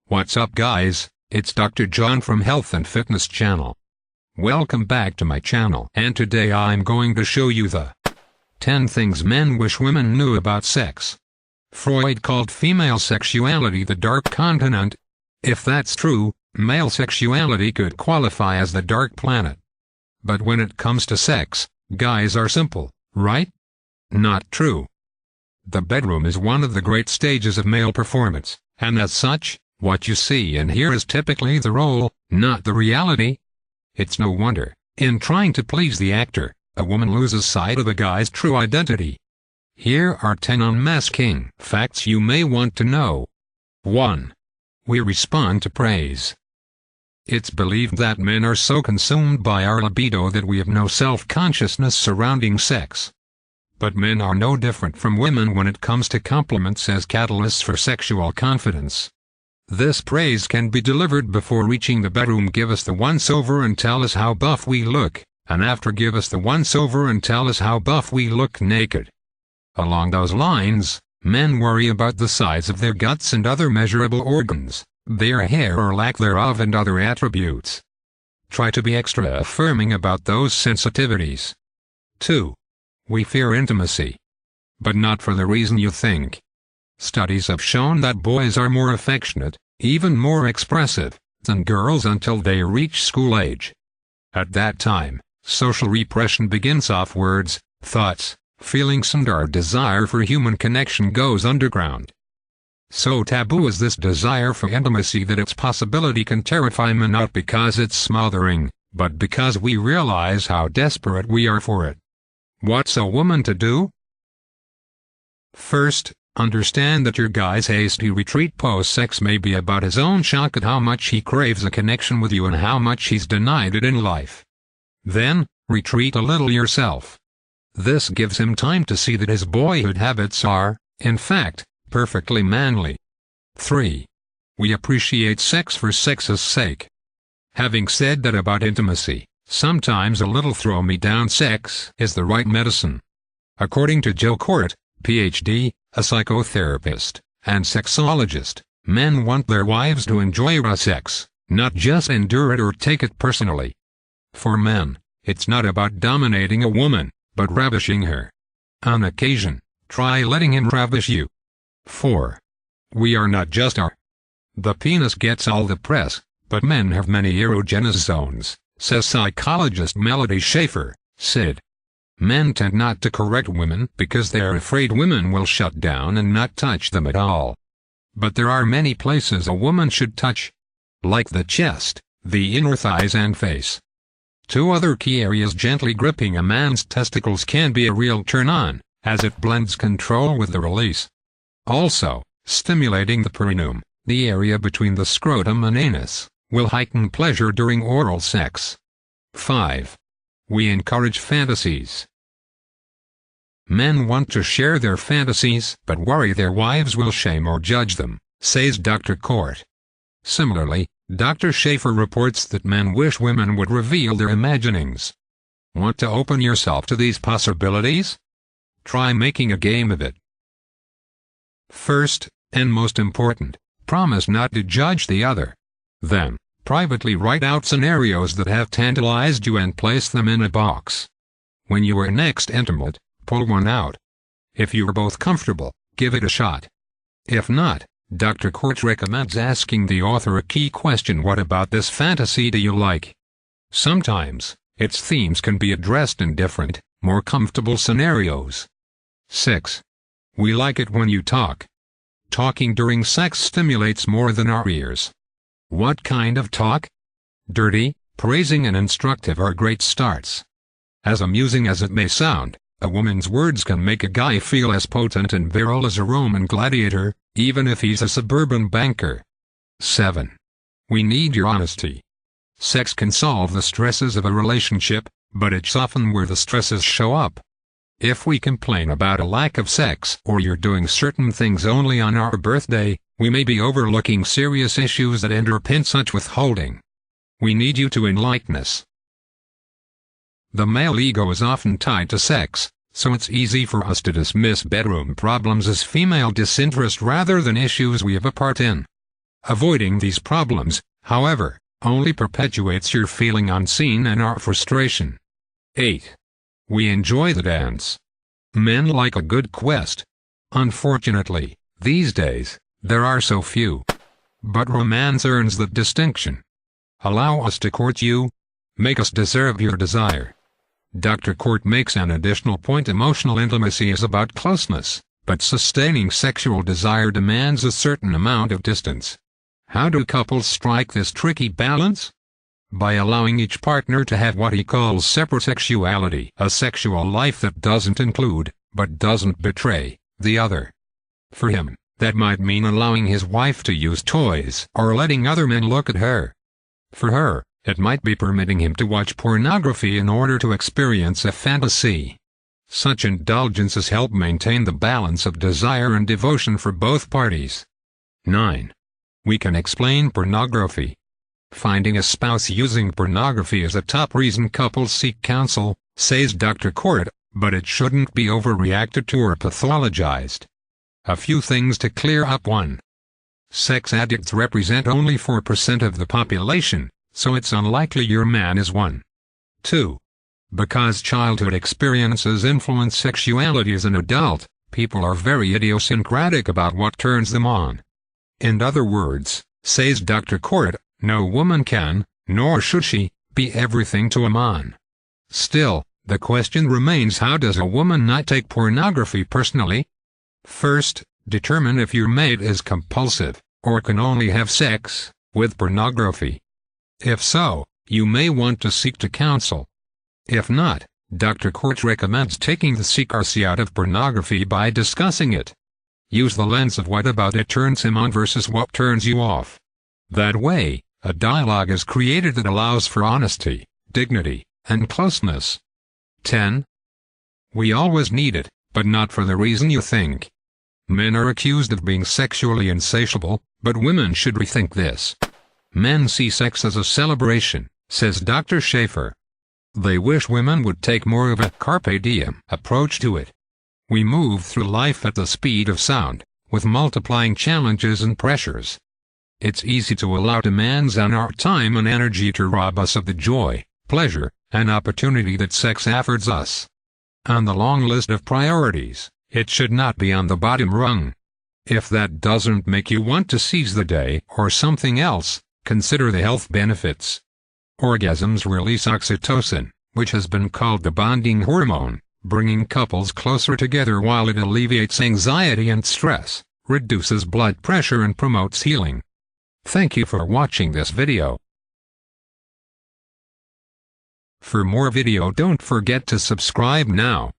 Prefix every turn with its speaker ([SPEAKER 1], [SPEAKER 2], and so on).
[SPEAKER 1] What's up guys, it's Dr. John from Health and Fitness channel. Welcome back to my channel, and today I'm going to show you the 10 things men wish women knew about sex. Freud called female sexuality the dark continent. If that's true, male sexuality could qualify as the dark planet. But when it comes to sex, guys are simple, right? Not true. The bedroom is one of the great stages of male performance, and as such, what you see and hear is typically the role, not the reality. It's no wonder, in trying to please the actor, a woman loses sight of a guy's true identity. Here are 10 unmasking facts you may want to know. 1. We respond to praise. It's believed that men are so consumed by our libido that we have no self-consciousness surrounding sex. But men are no different from women when it comes to compliments as catalysts for sexual confidence. This praise can be delivered before reaching the bedroom. Give us the once-over and tell us how buff we look, and after give us the once-over and tell us how buff we look naked. Along those lines, men worry about the size of their guts and other measurable organs, their hair or lack thereof and other attributes. Try to be extra affirming about those sensitivities. 2. We fear intimacy. But not for the reason you think. Studies have shown that boys are more affectionate, even more expressive, than girls until they reach school age. At that time, social repression begins off words, thoughts, feelings and our desire for human connection goes underground. So taboo is this desire for intimacy that its possibility can terrify men, not because it's smothering, but because we realize how desperate we are for it. What's a woman to do? First, understand that your guy's hasty retreat post-sex may be about his own shock at how much he craves a connection with you and how much he's denied it in life. Then, retreat a little yourself. This gives him time to see that his boyhood habits are, in fact, perfectly manly. 3. We appreciate sex for sex's sake. Having said that about intimacy, sometimes a little throw-me-down sex is the right medicine. According to Joe Court, Ph.D., a psychotherapist and sexologist, men want their wives to enjoy raw sex, not just endure it or take it personally. For men, it's not about dominating a woman, but ravishing her. On occasion, try letting him ravish you. 4. We are not just our. The penis gets all the press, but men have many erogenous zones, says psychologist Melody Schaefer, SID. Men tend not to correct women because they are afraid women will shut down and not touch them at all. But there are many places a woman should touch, like the chest, the inner thighs and face. 2 other key areas. Gently gripping a man's testicles can be a real turn-on, as it blends control with the release. Also, stimulating the perineum, the area between the scrotum and anus, will heighten pleasure during oral sex. 5. We encourage fantasies. Men want to share their fantasies but worry their wives will shame or judge them, says Dr. Court. Similarly, Dr. Schaefer reports that men wish women would reveal their imaginings. Want to open yourself to these possibilities? Try making a game of it. First, and most important, promise not to judge the other. Then, privately write out scenarios that have tantalized you and place them in a box. When you are next intimate, pull one out. If you are both comfortable, give it a shot. If not, Dr. Court recommends asking the author a key question: what about this fantasy do you like? Sometimes, its themes can be addressed in different, more comfortable scenarios. 6. We like it when you talk. Talking during sex stimulates more than our ears. What kind of talk? Dirty, praising and instructive are great starts. As amusing as it may sound, a woman's words can make a guy feel as potent and virile as a Roman gladiator, even if he's a suburban banker. 7. We need your honesty. Sex can solve the stresses of a relationship, but it's often where the stresses show up. If we complain about a lack of sex or you're doing certain things only on our birthday, we may be overlooking serious issues that underpin such withholding. We need you to enlighten us. The male ego is often tied to sex, so it's easy for us to dismiss bedroom problems as female disinterest rather than issues we have a part in. Avoiding these problems, however, only perpetuates your feeling unseen and our frustration. 8. We enjoy the dance. Men like a good quest. Unfortunately, these days, there are so few. But romance earns that distinction. Allow us to court you. Make us deserve your desire. Dr. Court makes an additional point: emotional intimacy is about closeness, but sustaining sexual desire demands a certain amount of distance. How do couples strike this tricky balance? By allowing each partner to have what he calls separate sexuality, a sexual life that doesn't include, but doesn't betray, the other. For him, that might mean allowing his wife to use toys or letting other men look at her. For her, it might be permitting him to watch pornography in order to experience a fantasy. Such indulgences help maintain the balance of desire and devotion for both parties. 9. We can explain pornography. Finding a spouse using pornography is a top reason couples seek counsel, says Dr. Court, but it shouldn't be overreacted to or pathologized. A few things to clear up. 1. Sex addicts represent only 4% of the population, so it's unlikely your man is one. 2. Because childhood experiences influence sexuality as an adult, people are very idiosyncratic about what turns them on. In other words, says Dr. Court, no woman can, nor should she, be everything to a man. Still, the question remains: how does a woman not take pornography personally? First, determine if your mate is compulsive, or can only have sex with pornography. If so, you may want to seek to counsel. If not, Dr. Court recommends taking the secrecy out of pornography by discussing it. Use the lens of what about it turns him on versus what turns you off. That way, a dialogue is created that allows for honesty, dignity, and closeness. 10. We always need it, but not for the reason you think. Men are accused of being sexually insatiable, but women should rethink this. Men see sex as a celebration, says Dr. Schaefer. They wish women would take more of a carpe diem approach to it. We move through life at the speed of sound, with multiplying challenges and pressures. It's easy to allow demands on our time and energy to rob us of the joy, pleasure, and opportunity that sex affords us. On the long list of priorities, it should not be on the bottom rung. If that doesn't make you want to seize the day or something else, consider the health benefits. Orgasms release oxytocin, which has been called the bonding hormone, bringing couples closer together while it alleviates anxiety and stress, reduces blood pressure and promotes healing. Thank you for watching this video. For more video, don't forget to subscribe now.